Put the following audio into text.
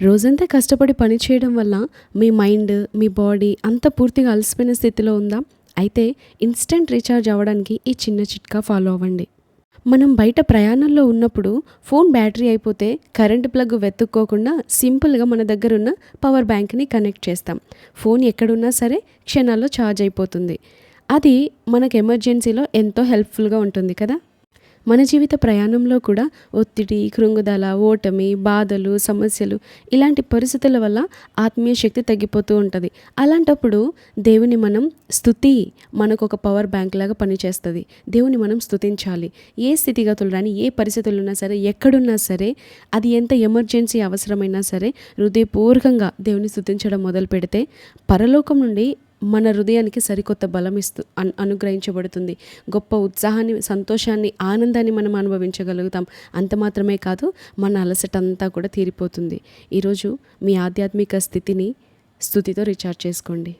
రోజంతా కష్టపడి పని చేయడం వల్ల మీ మైండ్, మీ బాడీ అంతా పూర్తిగా అలసిపోయిన స్థితిలో ఉందా? అయితే ఇన్‌స్టంట్ రీచార్జ్ అవ్వడానికి ఈ చిన్న చిట్కా ఫాలో అవ్వండి. మనం బయట ప్రయాణంలో ఉన్నప్పుడు ఫోన్ బ్యాటరీ అయిపోతే కరెంట్ ప్లగ్ వెతుక్కోకుండా సింపుల్‌గా మన దగ్గరున్న పవర్ బ్యాంక్‌ని కనెక్ట్ చేస్తాం. ఫోన్ ఎక్కడున్నా సరే క్షణాల్లో ఛార్జ్ అయిపోతుంది. అది మనకు ఎమర్జెన్సీలో ఎంతో హెల్ప్‌ఫుల్‌గా ఉంటుంది కదా! మన జీవిత ప్రయాణంలో కూడా ఒత్తిడి, కృంగుదల, ఓటమి, బాధలు, సమస్యలు ఇలాంటి పరిస్థితుల వల్ల ఆత్మీయ శక్తి తగ్గిపోతూ ఉంటది. అలాంటప్పుడు దేవుని మనం స్తుతి మనకొక పవర్ బ్యాంక్ లాగా పనిచేస్తది. దేవుని మనం స్తుతించాలి. ఏ స్థితిగతులు రాని, ఏ పరిస్థితులున్నా సరే, ఎక్కడున్నా సరే, అది ఎంత ఎమర్జెన్సీ అవసరమైనా సరే హృదయపూర్వకంగా దేవుని స్తుతించడం మొదలుపెడితే పరలోకం నుండి మన హృదయానికి సరికొత్త బలమిస్తూ అనుగ్రహించబడుతుంది. గొప్ప ఉత్సాహాన్ని, సంతోషాన్ని, ఆనందాన్ని మనం అనుభవించగలుగుతాం. అంత మాత్రమే కాదు, మన అలసటంతా కూడా తీరిపోతుంది. ఈరోజు మీ ఆధ్యాత్మిక స్థితిని స్తుతితో రీచార్జ్ చేసుకోండి.